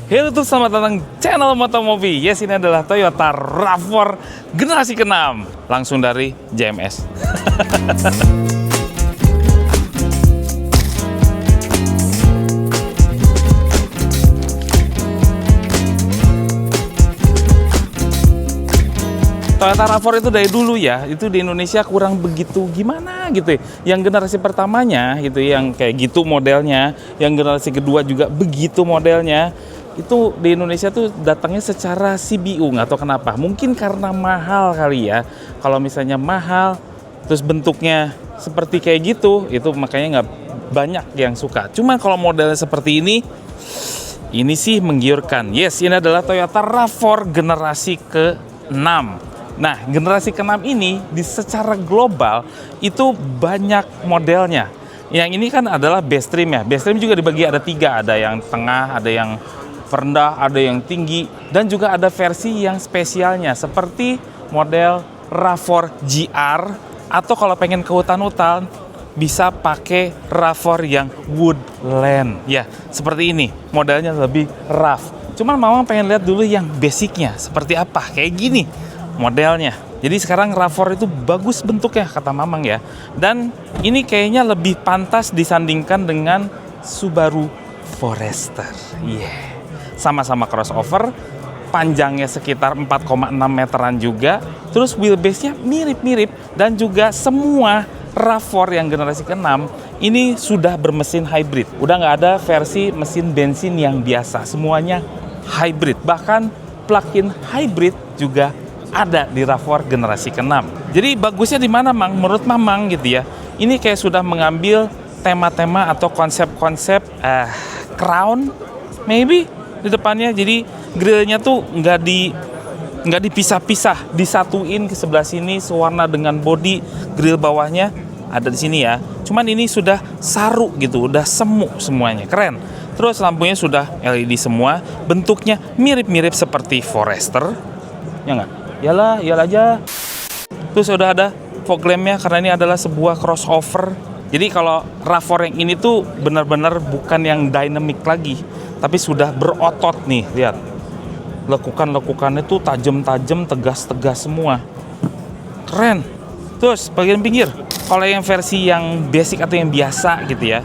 Halo tuh, selamat datang channel Motomobi. Yes, ini adalah Toyota RAV4 generasi ke-6 langsung dari JMS. Toyota RAV4 itu dari dulu ya, itu di Indonesia kurang begitu gimana gitu ya. Yang generasi pertamanya gitu, yang kayak gitu modelnya, yang generasi kedua juga begitu modelnya, itu di Indonesia tuh datangnya secara CBU, nggak tahu kenapa. Mungkin karena mahal kali ya. Kalau misalnya mahal, terus bentuknya seperti kayak gitu, itu makanya nggak banyak yang suka. Cuma kalau modelnya seperti ini sih menggiurkan. Yes, ini adalah Toyota RAV4 generasi ke-6. Nah, generasi ke-6 ini secara global itu banyak modelnya. Yang ini kan adalah base trim ya. Base trim juga dibagi ada 3, ada yang tengah, ada yang rendah, ada yang tinggi, dan juga ada versi yang spesialnya seperti model RAV4 GR, atau kalau pengen ke hutan-hutan bisa pakai RAV4 yang Woodland. Ya, seperti ini. Modelnya lebih rough. Cuman Mamang pengen lihat dulu yang basicnya seperti apa. Kayak gini modelnya. Jadi sekarang RAV4 itu bagus bentuknya kata Mamang ya. Dan ini kayaknya lebih pantas disandingkan dengan Subaru Forester. Yeah. Sama-sama crossover, panjangnya sekitar 4,6 meteran juga. Terus wheelbase-nya mirip-mirip, dan juga semua RAV4 yang generasi ke-6 ini sudah bermesin hybrid. Udah nggak ada versi mesin bensin yang biasa, semuanya hybrid. Bahkan plug-in hybrid juga ada di RAV4 generasi ke-6. Jadi bagusnya di mana, Mang? Menurut Mamang gitu ya. Ini kayak sudah mengambil tema-tema atau konsep-konsep crown maybe di depannya. Jadi grillnya tuh nggak dipisah-pisah, disatuin ke sebelah sini sewarna dengan body. Grill bawahnya ada di sini ya. Cuman ini sudah saru gitu, udah semu semuanya. Keren. Terus lampunya sudah LED semua. Bentuknya mirip-mirip seperti Forester. Ya nggak? Iyalah aja. Terus udah ada fog lampnya karena ini adalah sebuah crossover. Jadi kalau RAV4 yang ini tuh benar-benar bukan yang dynamic lagi, tapi sudah berotot nih, lihat. Lekukan-lekukannya tuh tajam-tajam, tegas-tegas semua. Keren. Terus bagian pinggir, kalau yang versi yang basic atau yang biasa gitu ya,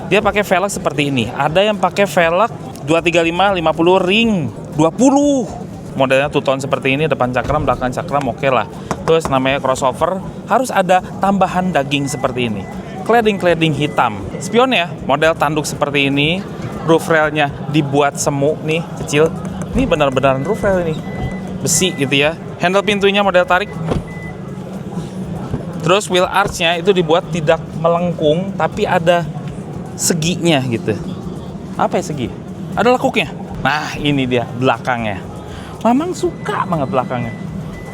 dia pakai velg seperti ini. Ada yang pakai velg 235 50 ring 20. Modelnya two-tone seperti ini, depan cakram, belakang cakram, oke lah. Terus namanya crossover, harus ada tambahan daging seperti ini. Cladding hitam. Spionnya model tanduk seperti ini. Roof railnya dibuat semu nih, kecil. Ini benar-benar roof rail ini, besi gitu ya. Handle pintunya model tarik. Terus wheel archnya itu dibuat tidak melengkung, tapi ada seginya gitu. Apa ya segi? Ada lekuknya. Nah, ini dia belakangnya. Mamang suka banget belakangnya.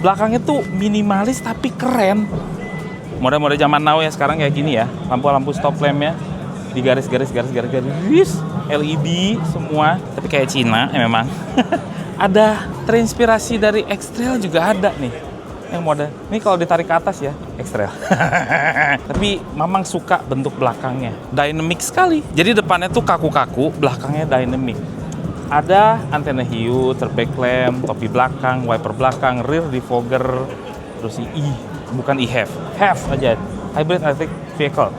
Belakangnya tuh minimalis tapi keren. Model-model zaman now ya sekarang kayak gini ya. Lampu-lampu stop lampnya di garis-garis LED semua. Tapi kayak Cina ya memang. Ada terinspirasi dari X-Trail juga ada nih. Yang model. Ini kalau ditarik ke atas ya, X-Trail. Tapi Mamang suka bentuk belakangnya. Dynamic sekali. Jadi depannya tuh kaku-kaku, belakangnya dynamic. Ada antena hiu, back lamp, topi belakang, wiper belakang, rear defogger, terus bukan e-HEV, HEV aja, hybrid electric vehicle.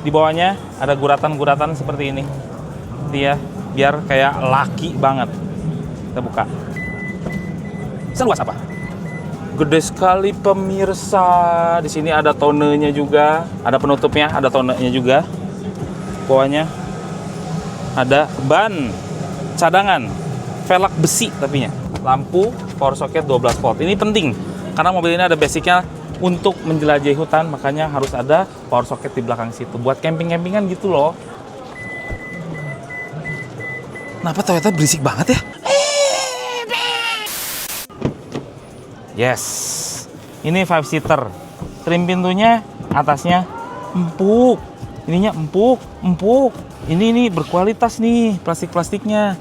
Di bawahnya ada guratan-guratan seperti ini, dia biar kayak laki banget. Kita buka. Seluas apa? Gede sekali pemirsa. Di sini ada tonenya juga, ada penutupnya, ada tonenya juga. Bawahnya ada ban cadangan, velg besi tapinya. Lampu power socket 12 volt. Ini penting karena mobil ini ada basicnya untuk menjelajahi hutan, makanya harus ada power socket di belakang situ buat camping-campingan gitu loh. Kenapa Toyota berisik banget ya? Yes. Ini 5-seater. Trim pintunya atasnya empuk. Ininya empuk. Ini berkualitas nih plastiknya.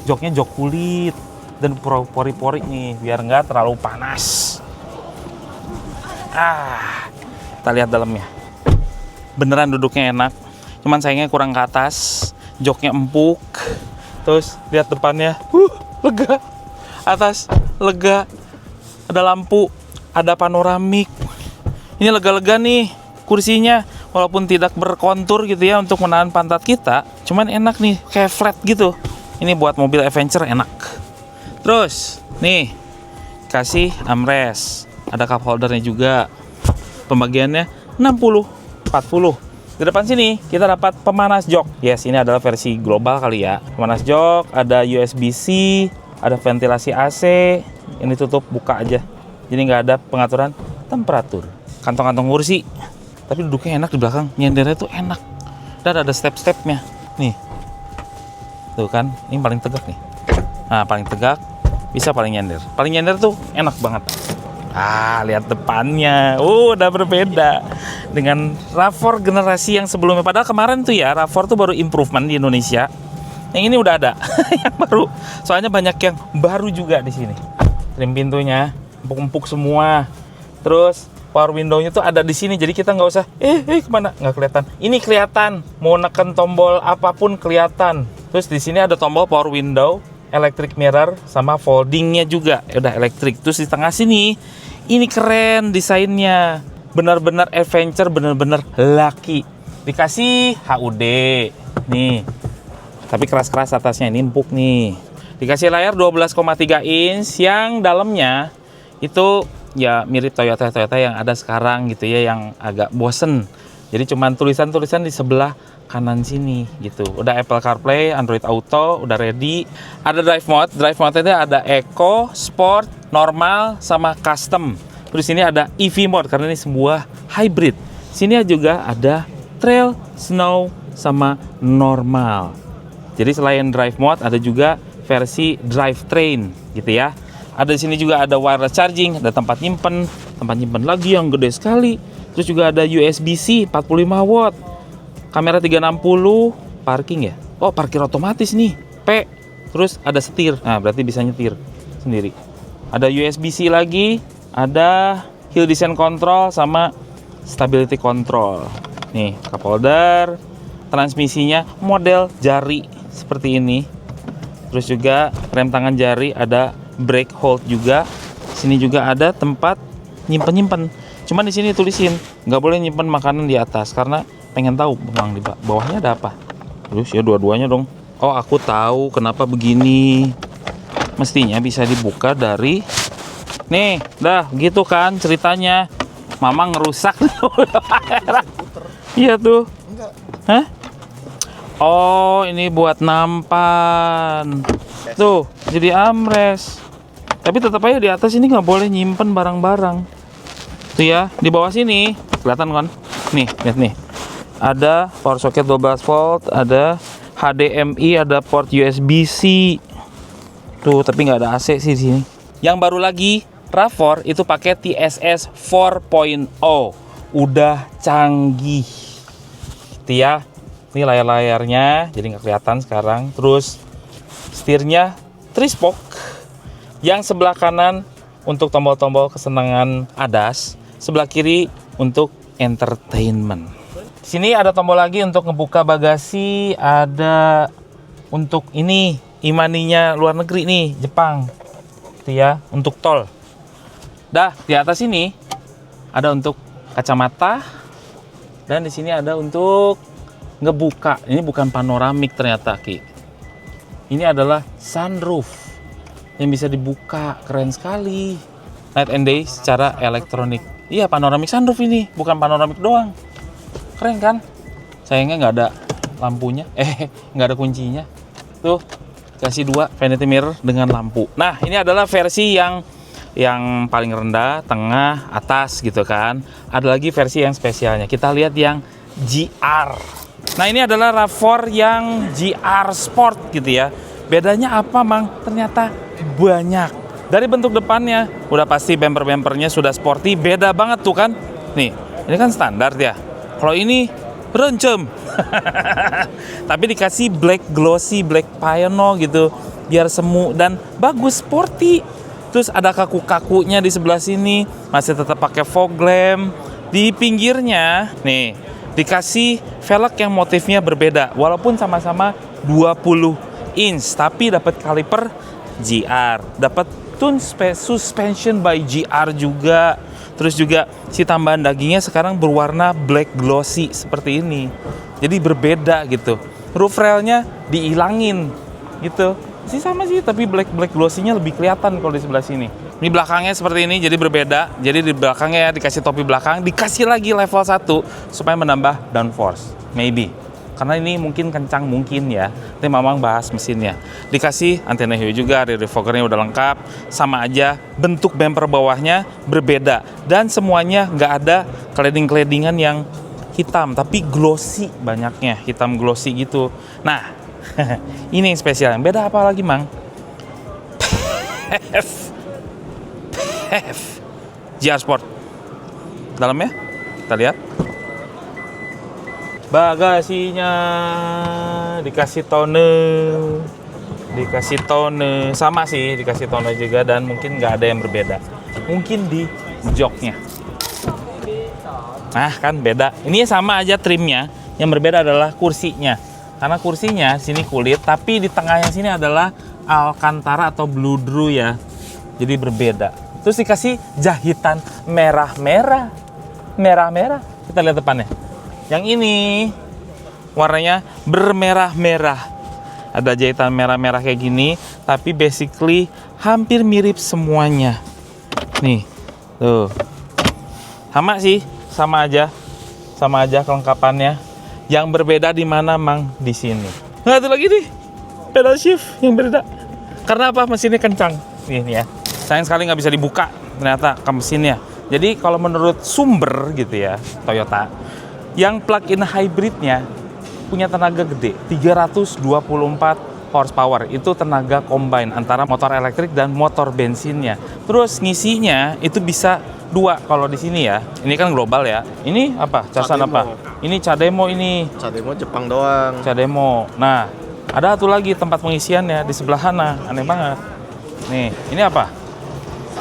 Joknya jok kulit dan pori-pori nih biar nggak terlalu panas. Kita lihat dalamnya. Beneran duduknya enak. Cuman sayangnya kurang ke atas. Joknya empuk. Terus lihat depannya, lega. Atas lega, ada lampu, ada panoramik. Ini lega-lega nih kursinya, walaupun tidak berkontur gitu ya untuk menahan pantat kita, cuman enak nih, kayak flat gitu. Ini buat mobil adventure enak. Terus nih kasih armrest, ada cup holdernya juga. Pembagiannya 60-40. Di depan sini kita dapat pemanas jok. Yes, ini adalah versi global kali ya. Pemanas jok, ada USB-C, ada ventilasi AC. Ini tutup buka aja. Jadi nggak ada pengaturan temperatur. Kantong-kantong kursi. Tapi duduknya enak di belakang. Nyendernya tuh enak. Dan ada step-stepnya. Nih. Tuh kan, ini paling tegak nih. Nah, paling tegak bisa paling nyender. Paling nyender tuh enak banget. Lihat depannya. Udah berbeda dengan RAV4 generasi yang sebelumnya. Padahal kemarin tuh ya, RAV4 tuh baru improvement di Indonesia. Yang ini udah ada yang baru. Soalnya banyak yang baru juga di sini. Trim pintunya empuk-empuk semua. Terus power window-nya tuh ada di sini. Jadi kita nggak usah kemana, nggak kelihatan. Ini kelihatan. Mau neken tombol apapun kelihatan. Terus di sini ada tombol power window, electric mirror, sama foldingnya juga. Udah elektrik. Terus di tengah sini, ini keren desainnya. Benar-benar adventure, benar-benar laki. Dikasih HUD. Nih. Tapi keras-keras atasnya, ini empuk nih. Dikasih layar 12,3 inch yang dalamnya itu ya mirip Toyota yang ada sekarang gitu ya, yang agak bosen. Jadi cuman tulisan-tulisan di sebelah kanan sini gitu. Udah Apple CarPlay, Android Auto, udah ready. Ada drive mode. Drive mode-nya ada Eco, Sport, Normal, sama Custom. Terus sini ada EV mode karena ini sebuah hybrid. Sini juga ada Trail, Snow, sama Normal. Jadi selain drive mode ada juga versi drivetrain gitu ya. Ada di sini juga ada wireless charging, ada tempat nyimpen lagi yang gede sekali. Terus juga ada USB-C 45 watt. Kamera 360, parking ya. Oh, parkir otomatis nih. P. Terus ada setir. Nah, berarti bisa nyetir sendiri. Ada USB-C lagi, ada hill descent control sama stability control. Nih, cup holder. Transmisinya model jari seperti ini. Terus juga rem tangan jari, ada brake hold juga. Sini juga ada tempat nyimpen. Cuman di sini tulisin nggak boleh nyimpen makanan di atas karena pengen tahu bang di bawahnya ada apa. Terus ya dua-duanya dong. Oh, aku tahu kenapa begini. Mestinya bisa dibuka dari nih, dah gitu kan ceritanya. Mama ngerusak. Iya tuh. Hah? Oh, ini buat nampan. Tuh, jadi armrest. Tapi tetap aja di atas ini nggak boleh nyimpen barang-barang. Tuh ya, di bawah sini kelihatan kan? Nih, lihat nih. Ada power socket 12 volt, ada HDMI, ada port USB-C. Tuh, tapi nggak ada AC sih di sini. Yang baru lagi, RAV4 itu pakai TSS 4.0. Udah canggih. Gitu ya. Ini layar-layarnya, jadi nggak kelihatan sekarang. Terus setirnya 3-spoke. Yang sebelah kanan untuk tombol-tombol kesenangan ADAS, sebelah kiri untuk entertainment. Di sini ada tombol lagi untuk ngebuka bagasi, ada untuk ini imaninya luar negeri nih, Jepang. Itu ya, untuk tol. Dah, di atas ini ada untuk kacamata dan di sini ada untuk ngebuka. Ini bukan panoramik ternyata, Ki. Ini adalah sunroof yang bisa dibuka, keren sekali. Night and day secara elektronik. Iya, panoramik sunroof ini, bukan panoramik doang. Keren kan? Sayangnya nggak ada lampunya, nggak ada kuncinya. Tuh, kasih 2 vanity mirror dengan lampu. Nah, ini adalah versi yang paling rendah, tengah, atas gitu kan. Ada lagi versi yang spesialnya. Kita lihat yang GR. Nah, ini adalah RAV4 yang GR Sport gitu ya. Bedanya apa, Mang? Ternyata banyak. Dari bentuk depannya, udah pasti bumper-bumpernya sudah sporty, beda banget tuh kan. Nih, ini kan standar ya. Kalau ini rencem. Tapi dikasih black glossy, black piano gitu, biar semu dan bagus, sporty. Terus ada kaku-kakunya di sebelah sini, masih tetap pakai fog lamp. Di pinggirnya, nih, dikasih velg yang motifnya berbeda, walaupun sama-sama 20 inch, tapi dapat kaliper GR, dapat suspension by GR juga. Terus juga si tambahan dagingnya sekarang berwarna black glossy seperti ini. Jadi berbeda gitu. Roof railnya dihilangin gitu. Sih sama sih, tapi black glossy-nya lebih kelihatan kalau di sebelah sini. Ini belakangnya seperti ini, jadi berbeda. Jadi di belakangnya ya dikasih topi belakang, dikasih lagi level 1 supaya menambah downforce. Maybe. Karena ini mungkin kencang mungkin ya. Tapi Mamang bahas mesinnya. Dikasih antena hiu juga, rear defoggernya udah lengkap. Sama aja, bentuk bumper bawahnya berbeda. Dan semuanya nggak ada cladding-claddingan yang hitam, tapi glossy banyaknya, hitam glossy gitu. Nah, ini yang spesial. Yang beda apa lagi, Mang? PHEV GR Sport. Dalamnya, kita lihat. Bagasinya dikasih tone, sama sih dikasih tone juga, dan mungkin nggak ada yang berbeda. Mungkin di joknya. Nah kan beda. Ini sama aja trimnya. Yang berbeda adalah kursinya. Karena kursinya sini kulit, tapi di tengahnya sini adalah Alcantara atau bludru ya. Jadi berbeda. Terus dikasih jahitan merah-merah. Kita lihat depannya. Yang ini warnanya bermerah-merah. Ada jahitan merah-merah kayak gini, tapi basically hampir mirip semuanya. Nih, tuh. Sama sih, sama aja kelengkapannya. Yang berbeda di mana, Mang? Di sini. Nah, itu lagi nih, pedal shift yang berbeda. Karena apa? Mesinnya kencang. Nih ya. Sayang sekali nggak bisa dibuka ternyata ke mesinnya. Jadi kalau menurut sumber gitu ya, Toyota, yang plug-in hybridnya punya tenaga gede, 324 horsepower. Itu tenaga combine antara motor elektrik dan motor bensinnya. Terus ngisinya itu bisa 2 kalau di sini ya. Ini kan global ya. Ini apa? Casan apa? Ini Cademo ini. Cademo Jepang doang. Cademo. Nah, ada satu lagi tempat pengisiannya di sebelah sana. Aneh banget. Nih, ini apa?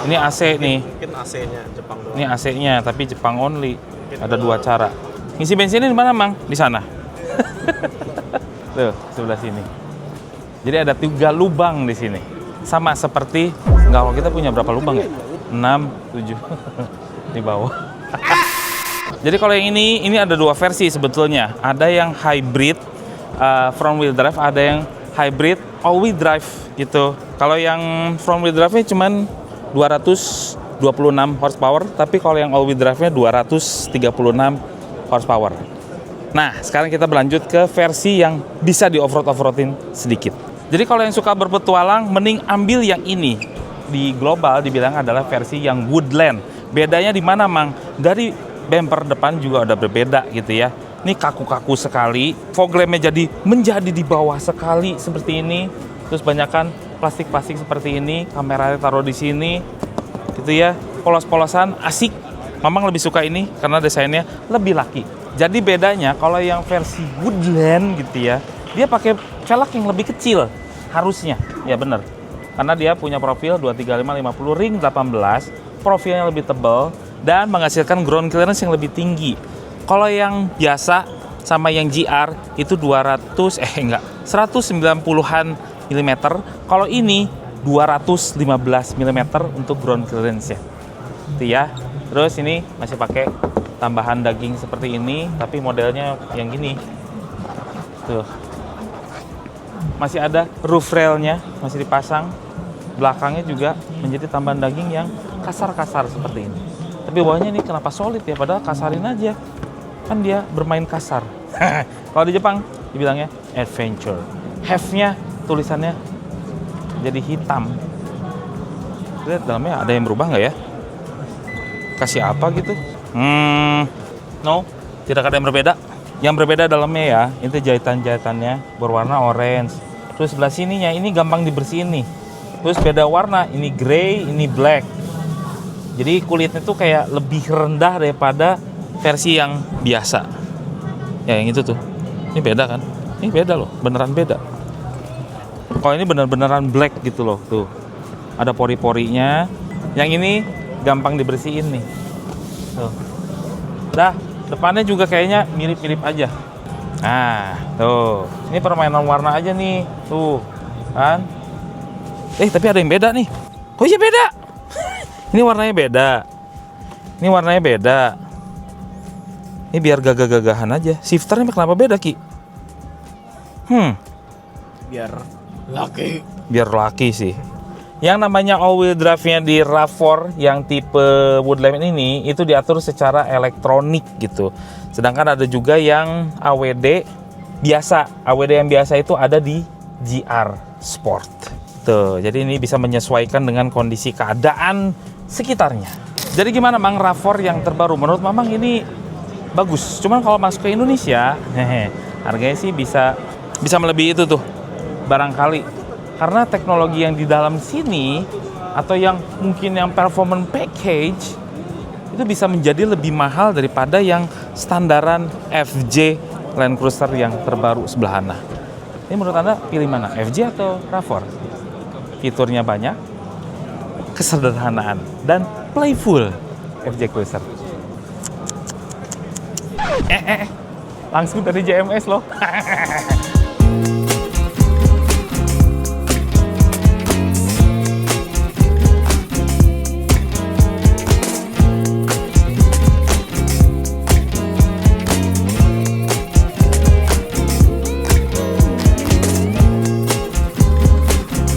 Ini AC nih. Mungkin AC-nya Jepang doang. Ini AC-nya tapi Jepang only. Ada 2 cara. Ngisi bensinnya di mana, Mang? Di sana. Tuh, sebelah sini. Jadi ada 3 lubang di sini. Sama seperti, kalau kita punya berapa lubang ya? 6, 7 di bawah. Jadi kalau yang ini ada 2 versi sebetulnya. Ada yang hybrid front wheel drive, ada yang hybrid all wheel drive gitu. Kalau yang front wheel drive-nya cuman 226 horsepower, tapi kalau yang all wheel drive-nya 236 horsepower. Nah, sekarang kita berlanjut ke versi yang bisa di off-roadin sedikit. Jadi kalau yang suka berpetualang, mending ambil yang ini. Di global dibilang adalah versi yang woodland. Bedanya di mana, Mang? Dari bumper depan juga udah berbeda gitu ya. Ini kaku-kaku sekali. Fog lamp-nya menjadi di bawah sekali seperti ini. Terus banyakkan plastik-plastik seperti ini. Kameranya taruh di sini. Gitu ya. Polos-polosan, asik. Mamang lebih suka ini karena desainnya lebih laki. Jadi bedanya kalau yang versi woodland gitu ya, dia pakai velg yang lebih kecil harusnya. Ya bener. Karena dia punya profil 235/50 ring 18, profilnya lebih tebal dan menghasilkan ground clearance yang lebih tinggi. Kalau yang biasa sama yang GR itu 190-an mm. Kalau ini 215 mm untuk ground clearance-nya. Itu ya. Terus ini masih pakai tambahan daging seperti ini, tapi modelnya yang gini. Tuh. Masih ada roof rail-nya, masih dipasang. Belakangnya juga menjadi tambahan daging yang kasar-kasar seperti ini. Tapi bawahnya ini kenapa solid ya? Padahal kasarin aja. Kan dia bermain kasar. Kalau di Jepang dibilangnya adventure. Have-nya tulisannya jadi hitam. Lihat dalamnya ada yang berubah nggak ya? Kasih apa gitu? No, tidak ada yang berbeda. Yang berbeda dalamnya ya, itu jahitan-jahitannya berwarna orange. Terus sebelah sininya ini gampang dibersihin nih. Terus beda warna, ini grey, ini black. Jadi kulitnya tuh kayak lebih rendah daripada versi yang biasa. Ya yang itu tuh. Ini beda kan? Ini beda loh, beneran beda. Kalau ini bener-beneran black gitu loh, tuh. Ada pori-porinya. Yang ini gampang dibersihin nih. Tuh. Dah, depannya juga kayaknya mirip-mirip aja. Nah, tuh. Ini permainan warna aja nih. Tuh. kan? Tapi ada yang beda nih. Oh iya beda. Ini warnanya beda. Ini warnanya beda. Ini biar gagah-gagahan aja. Shifternya kenapa beda, Ki? Biar laki. Biar laki sih. Yang namanya all-wheel drive-nya di RAV4 yang tipe Woodland ini itu diatur secara elektronik gitu. Sedangkan ada juga yang AWD biasa. AWD yang biasa itu ada di GR Sport. Tuh, jadi ini bisa menyesuaikan dengan kondisi keadaan sekitarnya. Jadi gimana Mang RAV4 yang terbaru? Menurut Mamang ini bagus. Cuman kalau masuk ke Indonesia, harganya sih bisa melebihi itu tuh. Barangkali. Karena teknologi yang di dalam sini atau yang mungkin yang performance package itu bisa menjadi lebih mahal daripada yang standaran FJ Land Cruiser yang terbaru sebelahana. Ini menurut Anda pilih mana? FJ atau RAV4? Fiturnya banyak, kesederhanaan, dan playful FJ Cruiser. Langsung dari JMS loh.